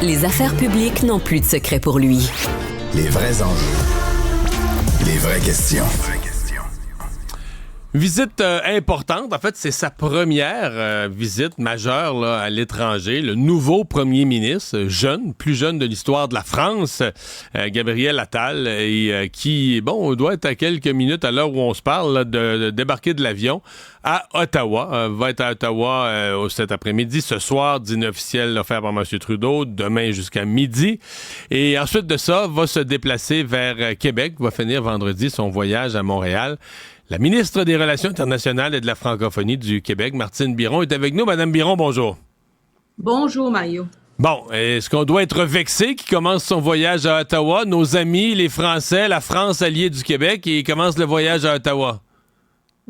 Les affaires publiques n'ont plus de secret pour lui. Les vrais enjeux. Les vraies questions. Visite importante. En fait, c'est sa première visite majeure là, à l'étranger. Le nouveau premier ministre, plus jeune de l'histoire de la France, Gabriel Attal, et qui, doit être à quelques minutes à l'heure où on se parle là, de débarquer de l'avion à Ottawa. Va être à Ottawa cet après-midi. Ce soir, dîner officiel offert par M. Trudeau. Demain jusqu'à midi. Et ensuite de ça, va se déplacer vers Québec. Va finir vendredi son voyage à Montréal. La ministre des Relations internationales et de la francophonie du Québec, Martine Biron, est avec nous. Madame Biron, bonjour. Bonjour, Mario. Bon, est-ce qu'on doit être vexé qu'il commence son voyage à Ottawa? Nos amis, les Français, la France alliée du Québec, et il commence le voyage à Ottawa.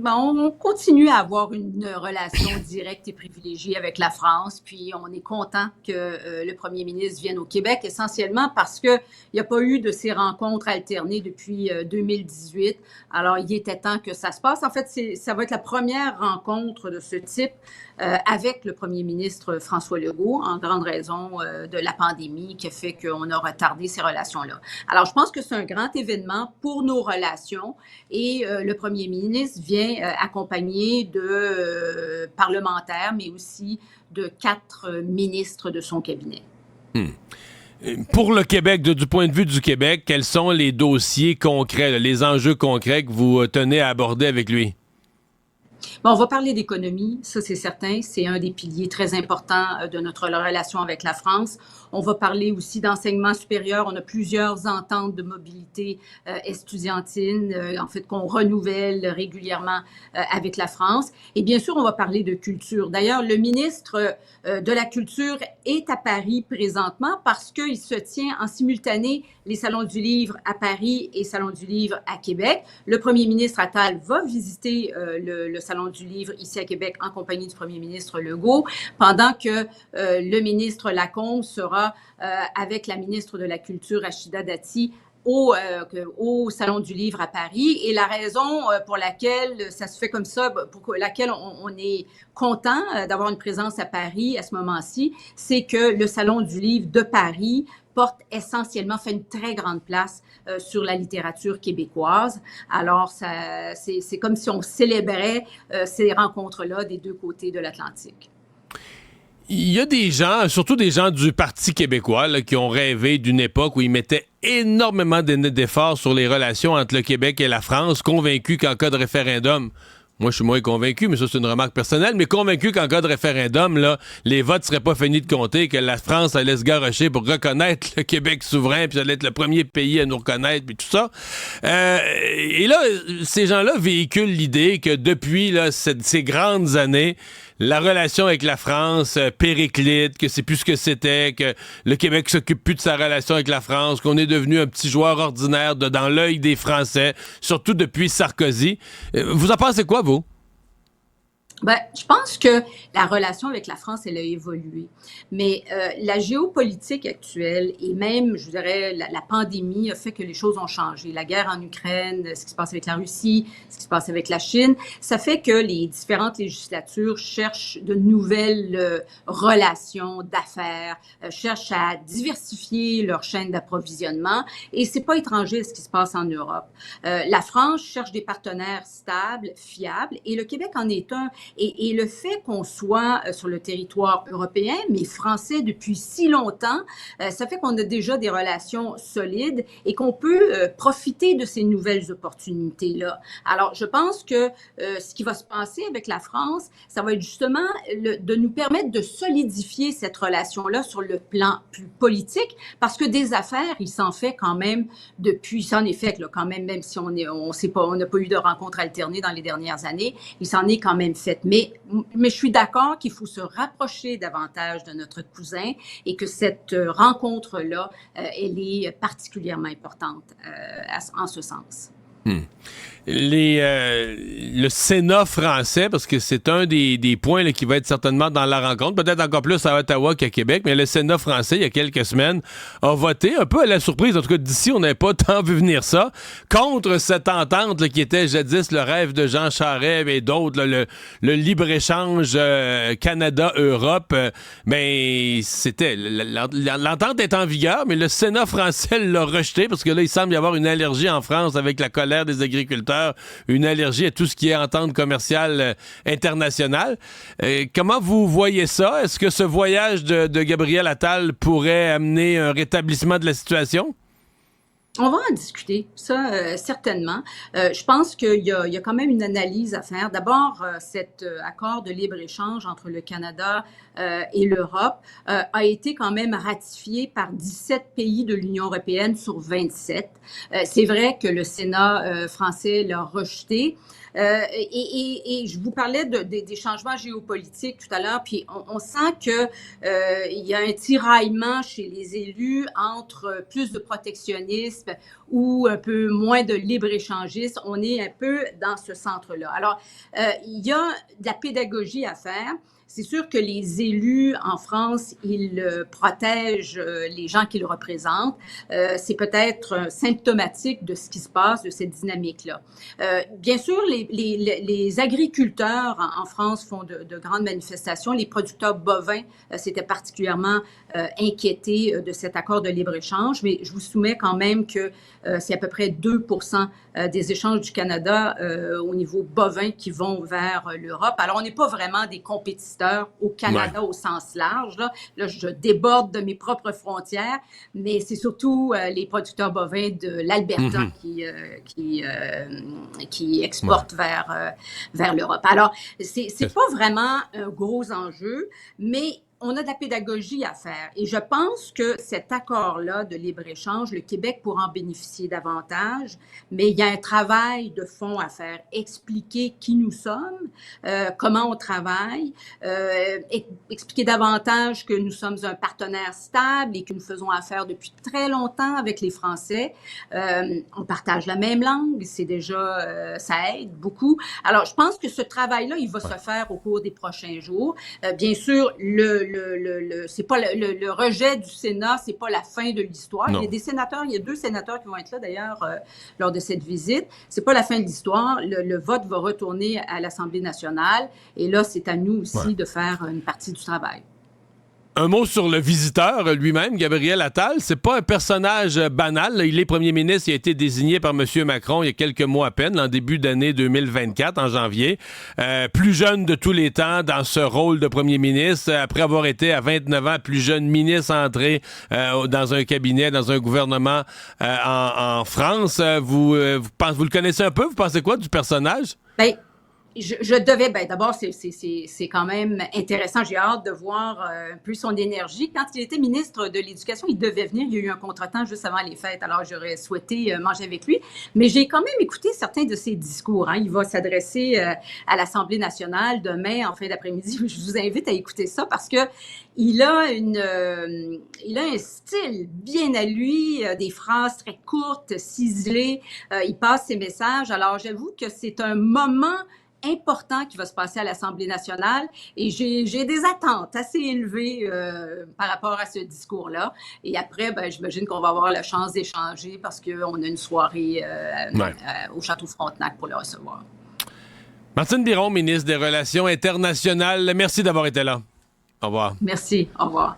On continue à avoir une relation directe et privilégiée avec la France, puis on est content que le premier ministre vienne au Québec, essentiellement parce qu'il n'y a pas eu de ces rencontres alternées depuis 2018. Alors, il était temps que ça se passe. En fait, ça va être la première rencontre de ce type avec le premier ministre François Legault, en grande raison de la pandémie qui a fait qu'on a retardé ces relations-là. Alors, je pense que c'est un grand événement pour nos relations et le premier ministre vient accompagné de parlementaires, mais aussi de 4 ministres de son cabinet. Pour le Québec, du point de vue du Québec, quels sont les dossiers concrets, là, les enjeux concrets que vous tenez à aborder avec lui? On va parler d'économie, ça c'est certain, c'est un des piliers très importants de notre relation avec la France. On va parler aussi d'enseignement supérieur. On a plusieurs ententes de mobilité estudiantine, en fait, qu'on renouvelle régulièrement avec la France. Et bien sûr, on va parler de culture. D'ailleurs, le ministre de la Culture est à Paris présentement parce qu'il se tient en simultané les Salons du Livre à Paris et Salons du Livre à Québec. Le premier ministre Attal va visiter le Salon du Livre ici à Québec en compagnie du premier ministre Legault, pendant que le ministre Lacombe sera avec la ministre de la Culture, Rachida Dati, au Salon du Livre à Paris. Et la raison pour laquelle ça se fait comme ça, pour laquelle on est content d'avoir une présence à Paris à ce moment-ci, c'est que le Salon du Livre de Paris fait une très grande place sur la littérature québécoise. Alors, c'est comme si on célébrait ces rencontres-là des deux côtés de l'Atlantique. Il y a des gens, surtout des gens du Parti québécois, là, qui ont rêvé d'une époque où ils mettaient énormément d'efforts sur les relations entre le Québec et la France, convaincus qu'en cas de référendum, moi je suis moins convaincu, mais ça c'est une remarque personnelle, mais convaincu qu'en cas de référendum, là, les votes seraient pas finis de compter, que la France allait se garrocher pour reconnaître le Québec souverain, puis ça allait être le premier pays à nous reconnaître, puis tout ça. Et là, ces gens-là véhiculent l'idée que depuis là, ces grandes années, la relation avec la France périclite, que c'est plus ce que c'était, que le Québec s'occupe plus de sa relation avec la France, qu'on est devenu un petit joueur ordinaire dans l'œil des Français, surtout depuis Sarkozy. Vous en pensez quoi, vous? Je pense que la relation avec la France, elle a évolué. Mais la géopolitique actuelle et même, je dirais, la pandémie a fait que les choses ont changé. La guerre en Ukraine, ce qui se passe avec la Russie, ce qui se passe avec la Chine, ça fait que les différentes législatures cherchent de nouvelles relations d'affaires, cherchent à diversifier leur chaîne d'approvisionnement. Et c'est pas étranger ce qui se passe en Europe. La France cherche des partenaires stables, fiables, et le Québec en est un. Et le fait qu'on soit sur le territoire européen, mais français depuis si longtemps, ça fait qu'on a déjà des relations solides et qu'on peut profiter de ces nouvelles opportunités-là. Alors, je pense que ce qui va se passer avec la France, ça va être justement de nous permettre de solidifier cette relation-là sur le plan plus politique, parce que des affaires, il s'en fait quand même depuis, ça en est fait là, quand même si on n'a pas eu de rencontres alternées dans les dernières années, il s'en est quand même fait. Mais je suis d'accord qu'il faut se rapprocher davantage de notre cousin et que cette rencontre-là, elle est particulièrement importante en ce sens. Le Sénat français, parce que c'est un des points là, qui va être certainement dans la rencontre, peut-être encore plus à Ottawa qu'à Québec, mais le Sénat français, il y a quelques semaines, a voté, un peu à la surprise, en tout cas d'ici, on n'avait pas tant vu venir ça, contre cette entente là, qui était jadis le rêve de Jean Charest et d'autres, là, le libre-échange Canada-Europe. Mais c'était... L'entente est en vigueur, mais le Sénat français l'a rejeté, parce que là, il semble y avoir une allergie en France avec la colère des agriculteurs, une allergie à tout ce qui est entente commerciale internationale. Comment vous voyez ça? Est-ce que ce voyage de Gabriel Attal pourrait amener un rétablissement de la situation? On va en discuter, ça, certainement. Je pense qu'il y a quand même une analyse à faire. D'abord, cet accord de libre-échange entre le Canada et l'Europe a été quand même ratifié par 17 pays de l'Union européenne sur 27. C'est vrai que le Sénat français l'a rejeté. Et je vous parlais des changements géopolitiques tout à l'heure, puis on sent que il y a un tiraillement chez les élus entre plus de protectionnisme ou un peu moins de libre-échangisme. On est un peu dans ce centre-là. Alors, il y a de la pédagogie à faire. C'est sûr que les élus en France, ils protègent les gens qu'ils représentent. C'est peut-être symptomatique de ce qui se passe, de cette dynamique-là. Bien sûr, les agriculteurs en France font de grandes manifestations. Les producteurs bovins s'étaient particulièrement inquiétés de cet accord de libre-échange, mais je vous soumets quand même que c'est à peu près 2% des échanges du Canada au niveau bovin qui vont vers l'Europe. Alors, on n'est pas vraiment des compétiteurs au Canada au sens large. Là, je déborde de mes propres frontières, mais c'est surtout les producteurs bovins de l'Alberta qui exportent vers l'Europe. Alors, c'est pas vraiment un gros enjeu, mais on a de la pédagogie à faire et je pense que cet accord-là de libre-échange, le Québec pourra en bénéficier davantage, mais il y a un travail de fond à faire. Expliquer qui nous sommes, comment on travaille, expliquer davantage que nous sommes un partenaire stable et que nous faisons affaire depuis très longtemps avec les Français. On partage la même langue, c'est déjà, ça aide beaucoup. Alors, je pense que ce travail-là, il va se faire au cours des prochains jours. Bien sûr, c'est pas le rejet du Sénat, c'est pas la fin de l'histoire. Non. Il y a 2 sénateurs qui vont être là d'ailleurs lors de cette visite. C'est pas la fin de l'histoire. Le vote va retourner à l'Assemblée nationale et là, c'est à nous aussi de faire une partie du travail. Un mot sur le visiteur lui-même, Gabriel Attal. C'est pas un personnage banal. Il est premier ministre. Il a été désigné par M. Macron il y a quelques mois à peine, en début d'année 2024, en janvier. Plus jeune de tous les temps dans ce rôle de premier ministre, après avoir été à 29 ans plus jeune ministre entré dans un cabinet, dans un gouvernement en France. Vous le connaissez un peu? Vous pensez quoi du personnage? Bien, je devais, d'abord, c'est quand même intéressant. J'ai hâte de voir un peu son énergie. Quand il était ministre de l'Éducation, il devait venir. Il y a eu un contretemps juste avant les fêtes, alors j'aurais souhaité manger avec lui. Mais j'ai quand même écouté certains de ses discours. Il va s'adresser à l'Assemblée nationale demain, en fin d'après-midi. Je vous invite à écouter ça parce que il a un style bien à lui, des phrases très courtes, ciselées. Il passe ses messages. Alors, j'avoue que c'est un moment important qui va se passer à l'Assemblée nationale et j'ai des attentes assez élevées par rapport à ce discours-là. Et après, j'imagine qu'on va avoir la chance d'échanger parce qu'on a une soirée au Château Frontenac pour le recevoir. Martine Biron, ministre des Relations internationales, merci d'avoir été là. Au revoir. Merci. Au revoir.